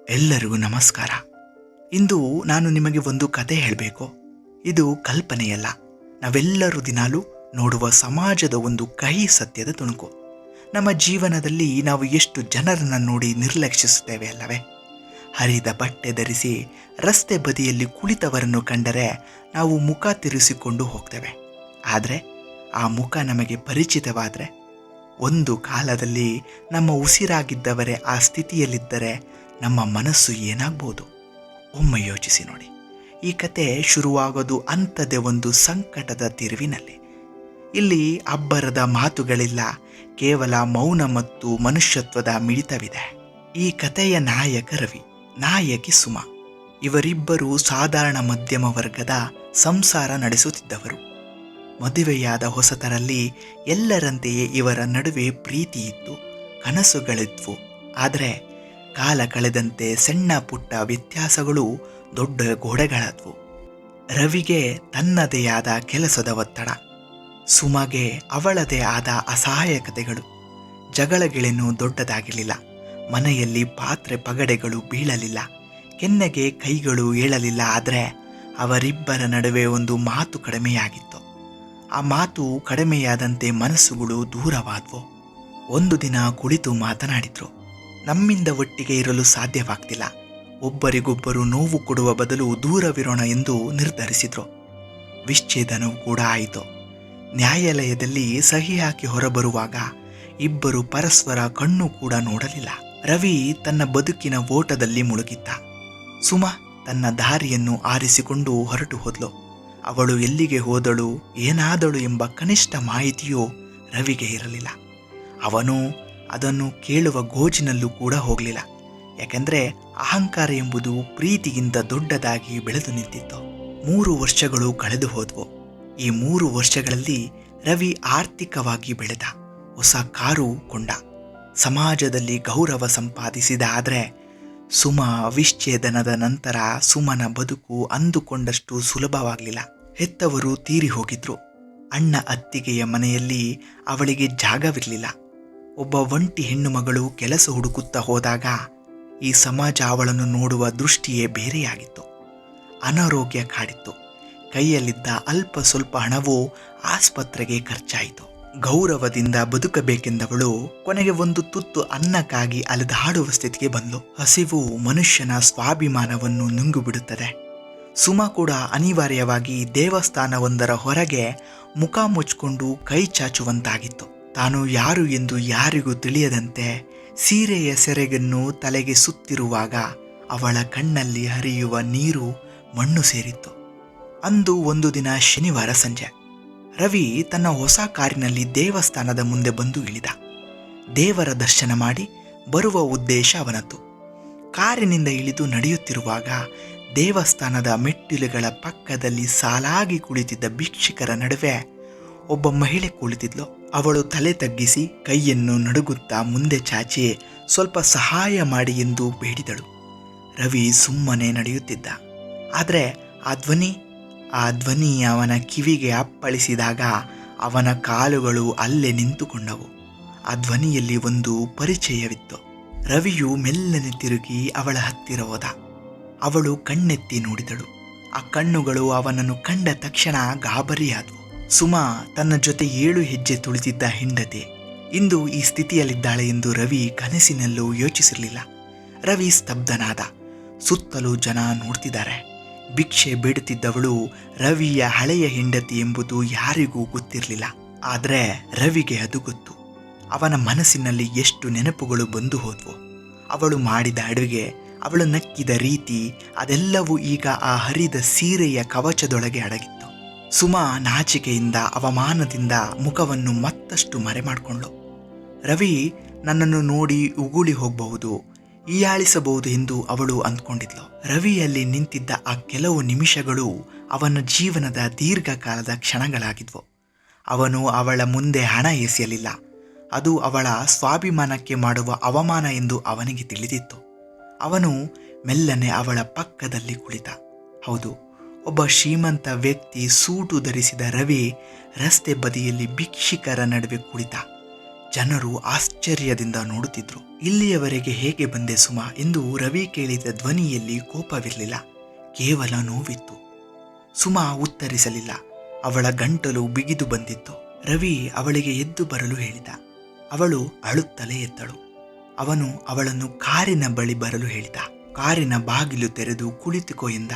ಎಲ್ಲರಿಗೂ ನಮಸ್ಕಾರ. ಇಂದು ನಾನು ನಿಮಗೆ ಒಂದು ಕತೆ ಹೇಳಬೇಕು. ಇದು ಕಲ್ಪನೆಯಲ್ಲ, ನಾವೆಲ್ಲರೂ ದಿನಾಲೂ ನೋಡುವ ಸಮಾಜದ ಒಂದು ಕಹಿ ಸತ್ಯದ ತುಣುಕು. ನಮ್ಮ ಜೀವನದಲ್ಲಿ ನಾವು ಎಷ್ಟು ಜನರನ್ನು ನೋಡಿ ನಿರ್ಲಕ್ಷಿಸುತ್ತೇವೆ ಅಲ್ಲವೇ? ಹರಿದ ಬಟ್ಟೆ ಧರಿಸಿ ರಸ್ತೆ ಬದಿಯಲ್ಲಿ ಕುಳಿತವರನ್ನು ಕಂಡರೆ ನಾವು ಮುಖ ತಿರುಗಿಸಿಕೊಂಡು ಹೋಗ್ತೇವೆ. ಆದರೆ ಆ ಮುಖ ನಮಗೆ ಪರಿಚಿತವಾದರೆ, ಒಂದು ಕಾಲದಲ್ಲಿ ನಮ್ಮ ಉಸಿರಾಗಿದ್ದವರೇ ಆ ಸ್ಥಿತಿಯಲ್ಲಿದ್ದರೆ ನಮ್ಮ ಮನಸ್ಸು ಏನಾಗ್ಬೋದು? ಒಮ್ಮೆ ಯೋಚಿಸಿ ನೋಡಿ. ಈ ಕತೆ ಶುರುವಾಗೋದು ಅಂಥದ್ದೇ ಒಂದು ಸಂಕಟದ ತಿರುವಿನಲ್ಲಿ. ಇಲ್ಲಿ ಅಬ್ಬರದ ಮಾತುಗಳಿಲ್ಲ, ಕೇವಲ ಮೌನ ಮತ್ತು ಮನುಷ್ಯತ್ವದ ಮಿಡಿತವಿದೆ. ಈ ಕಥೆಯ ನಾಯಕ ರವಿ, ನಾಯಕಿ ಸುಮಾ. ಇವರಿಬ್ಬರು ಸಾಧಾರಣ ಮಧ್ಯಮ ವರ್ಗದ ಸಂಸಾರ ನಡೆಸುತ್ತಿದ್ದವರು. ಮದುವೆಯಾದ ಹೊಸತರಲ್ಲಿ ಎಲ್ಲರಂತೆಯೇ ಇವರ ನಡುವೆ ಪ್ರೀತಿ ಇತ್ತು, ಕನಸುಗಳಿದ್ವು. ಆದರೆ ಕಾಲ ಕಳೆದಂತೆ ಸಣ್ಣ ಪುಟ್ಟ ವ್ಯತ್ಯಾಸಗಳು ದೊಡ್ಡ ಗೋಡೆಗಳಾದವು. ರವಿಗೆ ತನ್ನದೇ ಆದ ಕೆಲಸದ ಒತ್ತಡ, ಸುಮಗೆ ಅವಳದೇ ಆದ ಅಸಹಾಯಕತೆಗಳು. ಜಗಳಗಳೇನು ದೊಡ್ಡದಾಗಿರಲಿಲ್ಲ, ಮನೆಯಲ್ಲಿ ಪಾತ್ರೆ ಪಗಡೆಗಳು ಬೀಳಲಿಲ್ಲ, ಕೆನ್ನೆಗೆ ಕೈಗಳು ಏಳಲಿಲ್ಲ. ಆದರೆ ಅವರಿಬ್ಬರ ನಡುವೆ ಒಂದು ಮಾತು ಕಡಿಮೆಯಾಗಿತ್ತು. ಆ ಮಾತು ಕಡಿಮೆಯಾದಂತೆ ಮನಸ್ಸುಗಳು ದೂರವಾದವು. ಒಂದು ದಿನ ಕುಳಿತು ಮಾತನಾಡಿದ್ರು. ನಮ್ಮಿಂದ ಒಟ್ಟಿಗೆ ಇರಲು ಸಾಧ್ಯವಾಗ್ತಿಲ್ಲ, ಒಬ್ಬರಿಗೊಬ್ಬರು ನೋವು ಕೊಡುವ ಬದಲು ದೂರವಿರೋಣ ಎಂದು ನಿರ್ಧರಿಸಿದ್ರು. ವಿಚ್ಛೇದನವೂ ಕೂಡ ಆಯಿತು. ನ್ಯಾಯಾಲಯದಲ್ಲಿ ಸಹಿ ಹಾಕಿ ಹೊರಬರುವಾಗ ಇಬ್ಬರು ಪರಸ್ಪರ ಕಣ್ಣು ಕೂಡ ನೋಡಲಿಲ್ಲ. ರವಿ ತನ್ನ ಬದುಕಿನ ಓಟದಲ್ಲಿ ಮುಳುಗಿದ್ದ. ಸುಮಾ ತನ್ನ ದಾರಿಯನ್ನು ಆರಿಸಿಕೊಂಡು ಹೊರಟು ಹೋದ್ಲು. ಅವಳು ಎಲ್ಲಿಗೆ ಹೋದಳು, ಏನಾದಳು ಎಂಬ ಕನಿಷ್ಠ ಮಾಹಿತಿಯೂ ರವಿಗೆ ಇರಲಿಲ್ಲ. ಅವನು ಅದನ್ನು ಕೇಳುವ ಗೋಜಿನಲ್ಲೂ ಕೂಡ ಹೋಗಲಿಲ್ಲ. ಯಾಕೆಂದರೆ ಅಹಂಕಾರ ಎಂಬುದು ಪ್ರೀತಿಗಿಂತ ದೊಡ್ಡದಾಗಿ ಬೆಳೆದು ನಿಂತಿತ್ತು. 3 ವರ್ಷಗಳು ಕಳೆದು ಹೋದವು. ಈ 3 ವರ್ಷಗಳಲ್ಲಿ ರವಿ ಆರ್ಥಿಕವಾಗಿ ಬೆಳೆದ, ಹೊಸ ಕಾರು ಕೊಂಡ, ಸಮಾಜದಲ್ಲಿ ಗೌರವ ಸಂಪಾದಿಸಿದ. ಆದರೆ ಸುಮಾ ವಿಚ್ಛೇದನದ ನಂತರ ಸುಮನ ಬದುಕು ಅಂದುಕೊಂಡಷ್ಟು ಸುಲಭವಾಗಲಿಲ್ಲ. ಹೆತ್ತವರು ತೀರಿ ಹೋಗಿದ್ರು. ಅಣ್ಣ ಅತ್ತಿಗೆಯ ಮನೆಯಲ್ಲಿ ಅವಳಿಗೆ ಜಾಗವಿರಲಿಲ್ಲ. ಒಬ್ಬ ಒಂಟಿ ಹೆಣ್ಣು ಮಗಳು ಕೆಲಸ ಹುಡುಕುತ್ತಾ ಹೋದಾಗ ಈ ಸಮಾಜ ಅವಳನ್ನು ನೋಡುವ ದೃಷ್ಟಿಯೇ ಬೇರೆಯಾಗಿತ್ತು. ಅನಾರೋಗ್ಯ ಕಾಡಿತ್ತು. ಕೈಯಲ್ಲಿದ್ದ ಅಲ್ಪ ಸ್ವಲ್ಪ ಹಣವೂ ಆಸ್ಪತ್ರೆಗೆ ಖರ್ಚಾಯಿತು. ಗೌರವದಿಂದ ಬದುಕಬೇಕೆಂದವಳು ಕೊನೆಗೆ ಒಂದು ತುತ್ತು ಅನ್ನಕ್ಕಾಗಿ ಅಲೆದಾಡುವ ಸ್ಥಿತಿಗೆ ಬಂದ್ಲು. ಹಸಿವು ಮನುಷ್ಯನ ಸ್ವಾಭಿಮಾನವನ್ನು ನುಂಗಿಬಿಡುತ್ತದೆ. ಸುಮಾ ಕೂಡ ಅನಿವಾರ್ಯವಾಗಿ ದೇವಸ್ಥಾನವೊಂದರ ಹೊರಗೆ ಮುಖ ಮುಚ್ಚಿಕೊಂಡು ಕೈ ಚಾಚುವಂತಾಗಿತ್ತು. ತಾನು ಯಾರು ಎಂದು ಯಾರಿಗೂ ತಿಳಿಯದಂತೆ ಸೀರೆಯ ಸೆರೆಗನ್ನು ತಲೆಗೆ ಸುತ್ತಿರುವಾಗ ಅವಳ ಕಣ್ಣಲ್ಲಿ ಹರಿಯುವ ನೀರು ಮಣ್ಣು ಸೇರಿತ್ತು. ಅಂದು ಒಂದು ದಿನ ಶನಿವಾರ ಸಂಜೆ ರವಿ ತನ್ನ ಹೊಸ ಕಾರಿನಲ್ಲಿ ದೇವಸ್ಥಾನದ ಮುಂದೆ ಬಂದು ಇಳಿದ. ದೇವರ ದರ್ಶನ ಮಾಡಿ ಬರುವ ಉದ್ದೇಶ ಅವನದ್ದು. ಕಾರಿನಿಂದ ಇಳಿದು ನಡೆಯುತ್ತಿರುವಾಗ ದೇವಸ್ಥಾನದ ಮೆಟ್ಟಿಲುಗಳ ಪಕ್ಕದಲ್ಲಿ ಸಾಲಾಗಿ ಕುಳಿತಿದ್ದ ಭಿಕ್ಷುಕರ ನಡುವೆ ಒಬ್ಬ ಮಹಿಳೆ ಕುಳಿತಿದ್ಲು. ಅವಳು ತಲೆ ತಗ್ಗಿಸಿ ಕೈಯನ್ನು ನಡುಗುತ್ತಾ ಮುಂದೆ ಚಾಚಿ ಸ್ವಲ್ಪ ಸಹಾಯ ಮಾಡಿ ಎಂದು ಬೇಡಿದಳು. ರವಿ ಸುಮ್ಮನೆ ನಡೆಯುತ್ತಿದ್ದ. ಆದರೆ ಆ ಧ್ವನಿ ಅವನ ಕಿವಿಗೆ ಅಪ್ಪಳಿಸಿದಾಗ ಅವನ ಕಾಲುಗಳು ಅಲ್ಲೇ ನಿಂತುಕೊಂಡವು. ಆ ಧ್ವನಿಯಲ್ಲಿ ಒಂದು ಪರಿಚಯವಿತ್ತು. ರವಿಯು ಮೆಲ್ಲನೆ ತಿರುಗಿ ಅವಳ ಹತ್ತಿರ ಹೋದ. ಅವಳು ಕಣ್ಣೆತ್ತಿ ನೋಡಿದಳು. ಆ ಕಣ್ಣುಗಳು ಅವನನ್ನು ಕಂಡ ತಕ್ಷಣ ಗಾಬರಿಯಾದವು. ಸುಮಾ ತನ್ನ ಜೊತೆ 7 ಹೆಜ್ಜೆ ತುಳಿತಿದ್ದ ಹೆಂಡತಿ ಇಂದು ಈ ಸ್ಥಿತಿಯಲ್ಲಿದ್ದಾಳೆ ಎಂದು ರವಿ ಕನಸಿನಲ್ಲೂ ಯೋಚಿಸಿರಲಿಲ್ಲ. ರವಿ ಸ್ತಬ್ಧನಾದ. ಸುತ್ತಲೂ ಜನ ನೋಡ್ತಿದ್ದಾರೆ. ಭಿಕ್ಷೆ ಬೇಡುತ್ತಿದ್ದವಳು ರವಿಯ ಹಳೆಯ ಹೆಂಡತಿ ಎಂಬುದು ಯಾರಿಗೂ ಗೊತ್ತಿರಲಿಲ್ಲ. ಆದರೆ ರವಿಗೆ ಅದು ಗೊತ್ತು. ಅವನ ಮನಸ್ಸಿನಲ್ಲಿ ಎಷ್ಟು ನೆನಪುಗಳು ಬಂದು ಹೋದ್ವು. ಅವಳು ಮಾಡಿದ ಅಡುಗೆ, ಅವಳು ನಕ್ಕಿದ ರೀತಿ, ಅದೆಲ್ಲವೂ ಈಗ ಆ ಹರಿದ ಸೀರೆಯ ಕವಚದೊಳಗೆ ಅಡಗಿತ್ತು. ಸುಮಾ ನಾಚಿಕೆಯಿಂದ ಅವಮಾನದಿಂದ ಮುಖವನ್ನು ಮತ್ತಷ್ಟು ಮರೆ ಮಾಡಿಕೊಂಡ್ಳು. ರವಿ ನನ್ನನ್ನು ನೋಡಿ ಉಗುಳಿ ಹೋಗಬಹುದು, ಹೀಯಾಳಿಸಬಹುದು ಎಂದು ಅವಳು ಅಂದ್ಕೊಂಡಿದ್ಲು. ರವಿಯಲ್ಲಿ ನಿಂತಿದ್ದ ಆ ಕೆಲವು ನಿಮಿಷಗಳು ಅವನ ಜೀವನದ ದೀರ್ಘಕಾಲದ ಕ್ಷಣಗಳಾಗಿದ್ವು. ಅವನು ಅವಳ ಮುಂದೆ ಹಣ ಎಸೆಯಲಿಲ್ಲ. ಅದು ಅವಳ ಸ್ವಾಭಿಮಾನಕ್ಕೆ ಮಾಡುವ ಅವಮಾನ ಎಂದು ಅವನಿಗೆ ತಿಳಿದಿತ್ತು. ಅವನು ಮೆಲ್ಲನೆ ಅವಳ ಪಕ್ಕದಲ್ಲಿ ಕುಳಿತ. ಹೌದು, ಒಬ್ಬ ಶ್ರೀಮಂತ ವ್ಯಕ್ತಿ ಸೂಟು ಧರಿಸಿದ ರವಿ ರಸ್ತೆ ಬದಿಯಲ್ಲಿ ಭಿಕ್ಷುಕರ ನಡುವೆ ಕುಳಿತ. ಜನರು ಆಶ್ಚರ್ಯದಿಂದ ನೋಡುತ್ತಿದ್ರು. ಇಲ್ಲಿಯವರೆಗೆ ಹೇಗೆ ಬಂದೆ ಸುಮಾ ಎಂದು ರವಿ ಕೇಳಿದ ಧ್ವನಿಯಲ್ಲಿ ಕೋಪವಿರಲಿಲ್ಲ, ಕೇವಲ ನೋವಿತ್ತು. ಸುಮಾ ಉತ್ತರಿಸಲಿಲ್ಲ. ಅವಳ ಗಂಟಲು ಬಿಗಿದು ಬಂದಿತ್ತು. ರವಿ ಅವಳಿಗೆ ಎದ್ದು ಬರಲು ಹೇಳಿದ. ಅವಳು ಅಳುತ್ತಲೇ ಎದ್ದಳು. ಅವನು ಅವಳನ್ನು ಕಾರಿನ ಬಳಿ ಬರಲು ಹೇಳಿದ. ಕಾರಿನ ಬಾಗಿಲು ತೆರೆದು ಕುಳಿತುಕೋ ಎಂದ.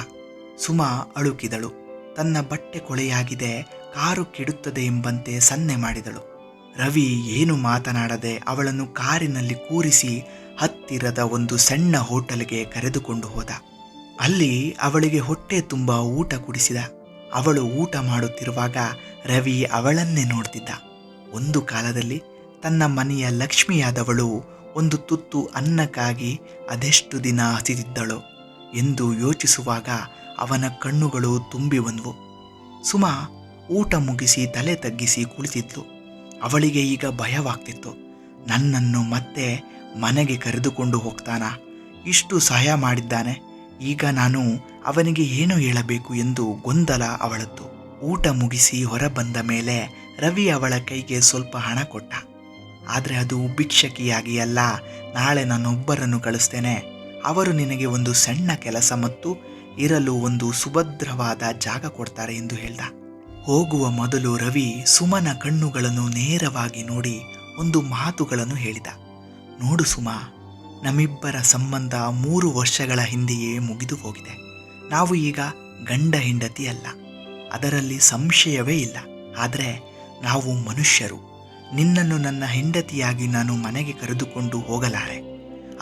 ಸುಮಾ ಅಳುಕಿದಳು. ತನ್ನ ಬಟ್ಟೆ ಕೊಳೆಯಾಗಿದೆ, ಕಾರು ಕೆಡುತ್ತದೆ ಎಂಬಂತೆ ಸನ್ನೆ ಮಾಡಿದಳು. ರವಿ ಏನು ಮಾತನಾಡದೆ ಅವಳನ್ನು ಕಾರಿನಲ್ಲಿ ಕೂರಿಸಿ ಹತ್ತಿರದ ಒಂದು ಸಣ್ಣ ಹೋಟೆಲ್ಗೆ ಕರೆದುಕೊಂಡು ಹೋದ. ಅಲ್ಲಿ ಅವಳಿಗೆ ಹೊಟ್ಟೆ ತುಂಬ ಊಟ ಕುಡಿಸಿದ. ಅವಳು ಊಟ ಮಾಡುತ್ತಿರುವಾಗ ರವಿ ಅವಳನ್ನೇ ನೋಡ್ತಿದ್ದ. ಒಂದು ಕಾಲದಲ್ಲಿ ತನ್ನ ಮನೆಯ ಲಕ್ಷ್ಮಿಯಾದವಳು ಒಂದು ತುತ್ತು ಅನ್ನಕ್ಕಾಗಿ ಅದೆಷ್ಟು ದಿನ ಹಸಿದಿದ್ದಳು ಎಂದು ಯೋಚಿಸುವಾಗ ಅವನ ಕಣ್ಣುಗಳು ತುಂಬಿ ಬಂದವು. ಸುಮಾ ಊಟ ಮುಗಿಸಿ ತಲೆ ತಗ್ಗಿಸಿ ಕುಳಿತಿದ್ಲು. ಅವಳಿಗೆ ಈಗ ಭಯವಾಗ್ತಿತ್ತು. ನನ್ನನ್ನು ಮತ್ತೆ ಮನೆಗೆ ಕರೆದುಕೊಂಡು ಹೋಗ್ತಾನಾ? ಇಷ್ಟು ಸಹಾಯ ಮಾಡಿದ್ದಾನೆ, ಈಗ ನಾನು ಅವನಿಗೆ ಏನು ಹೇಳಬೇಕು ಎಂದು ಗೊಂದಲ ಅವಳದ್ದು. ಊಟ ಮುಗಿಸಿ ಹೊರಬಂದ ಮೇಲೆ ರವಿ ಅವಳ ಕೈಗೆ ಸ್ವಲ್ಪ ಹಣ ಕೊಟ್ಟ. ಆದರೆ ಅದು ಭಿಕ್ಷಕಿಯಾಗಿ ಅಲ್ಲ, ನಾಳೆ ನಾನೊಬ್ಬರನ್ನು ಕಳಿಸ್ತೇನೆ, ಅವರು ನಿನಗೆ ಒಂದು ಸಣ್ಣ ಕೆಲಸ ಮತ್ತು ಇರಲು ಒಂದು ಸುಭದ್ರವಾದ ಜಾಗ ಕೊಡ್ತಾರೆ ಎಂದು ಹೇಳ್ದ. ಹೋಗುವ ಮೊದಲು ರವಿ ಸುಮನ ಕಣ್ಣುಗಳನ್ನು ನೇರವಾಗಿ ನೋಡಿ ಒಂದು ಮಾತುಗಳನ್ನು ಹೇಳಿದ. ನೋಡು ಸುಮಾ, ನಮ್ಮಿಬ್ಬರ ಸಂಬಂಧ 3 ವರ್ಷಗಳ ಹಿಂದೆಯೇ ಮುಗಿದು ಹೋಗಿದೆ. ನಾವು ಈಗ ಗಂಡ ಹೆಂಡತಿ ಅಲ್ಲ, ಅದರಲ್ಲಿ ಸಂಶಯವೇ ಇಲ್ಲ. ಆದರೆ ನಾವು ಮನುಷ್ಯರು. ನಿನ್ನನ್ನು ನನ್ನ ಹೆಂಡತಿಯಾಗಿ ನಾನು ಮನೆಗೆ ಕರೆದುಕೊಂಡು ಹೋಗಲಾರೆ,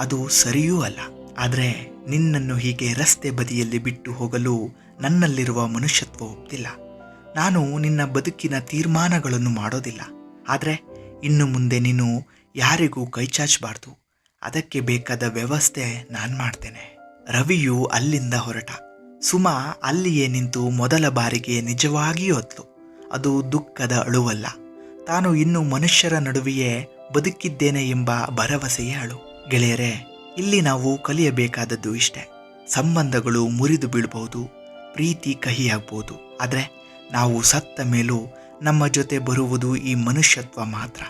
ಅದು ಸರಿಯೂ ಅಲ್ಲ. ಆದರೆ ನಿನ್ನನ್ನು ಹೀಗೆ ರಸ್ತೆ ಬದಿಯಲ್ಲಿ ಬಿಟ್ಟು ಹೋಗಲು ನನ್ನಲ್ಲಿರುವ ಮನುಷ್ಯತ್ವ ಒಪ್ತಿಲ್ಲ. ನಾನು ನಿನ್ನ ಬದುಕಿನ ತೀರ್ಮಾನಗಳನ್ನು ಮಾಡೋದಿಲ್ಲ. ಆದರೆ ಇನ್ನು ಮುಂದೆ ನೀನು ಯಾರಿಗೂ ಕೈಚಾಚಬಾರ್ದು. ಅದಕ್ಕೆ ಬೇಕಾದ ವ್ಯವಸ್ಥೆ ನಾನು ಮಾಡ್ತೇನೆ. ರವಿಯು ಅಲ್ಲಿಂದ ಹೊರಟ. ಸುಮಾ ಅಲ್ಲಿಯೇ ನಿಂತು ಮೊದಲ ಬಾರಿಗೆ ನಿಜವಾಗಿಯೂ ಅತ್ಲು. ಅದು ದುಃಖದ ಅಳುವಲ್ಲ, ತಾನು ಇನ್ನು ಮನುಷ್ಯರ ನಡುವೆಯೇ ಬದುಕಿದ್ದೇನೆ ಎಂಬ ಭರವಸೆಯೇ ಅಳು. ಗೆಳೆಯರೇ, ಇಲ್ಲಿ ನಾವು ಕಲಿಯಬೇಕಾದದ್ದು ಇಷ್ಟೇ. ಸಂಬಂಧಗಳು ಮುರಿದು ಬೀಳಬಹುದು, ಪ್ರೀತಿ ಕಹಿಯಾಗಬಹುದು, ಆದರೆ ನಾವು ಸತ್ತ ಮೇಲೂ ನಮ್ಮ ಜೊತೆ ಬರುವುದು ಈ ಮನುಷ್ಯತ್ವ ಮಾತ್ರ.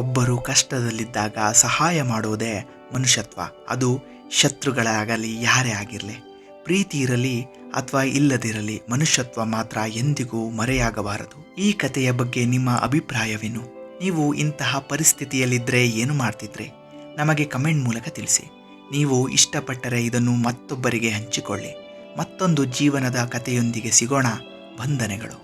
ಒಬ್ಬರು ಕಷ್ಟದಲ್ಲಿದ್ದಾಗ ಸಹಾಯ ಮಾಡೋದೇ ಮನುಷ್ಯತ್ವ. ಅದು ಶತ್ರುಗಳಾಗಲಿ ಯಾರೇ ಆಗಿರಲಿ, ಪ್ರೀತಿ ಇರಲಿ ಅಥವಾ ಇಲ್ಲದಿರಲಿ, ಮನುಷ್ಯತ್ವ ಮಾತ್ರ ಎಂದಿಗೂ ಮರೆಯಾಗಬಾರದು. ಈ ಕಥೆಯ ಬಗ್ಗೆ ನಿಮ್ಮ ಅಭಿಪ್ರಾಯವೇನು? ನೀವು ಇಂತಹ ಪರಿಸ್ಥಿತಿಯಲ್ಲಿದ್ದರೆ ಏನು ಮಾಡ್ತಿದ್ರಿ? ನಮಗೆ ಕಮೆಂಟ್ ಮೂಲಕ ತಿಳಿಸಿ. ನೀವು ಇಷ್ಟಪಟ್ಟರೆ ಇದನ್ನು ಮತ್ತೊಬ್ಬರಿಗೆ ಹಂಚಿಕೊಳ್ಳಿ. ಮತ್ತೊಂದು ಜೀವನದ ಕಥೆಯೊಂದಿಗೆ ಸಿಗೋಣ. ವಂದನೆಗಳು.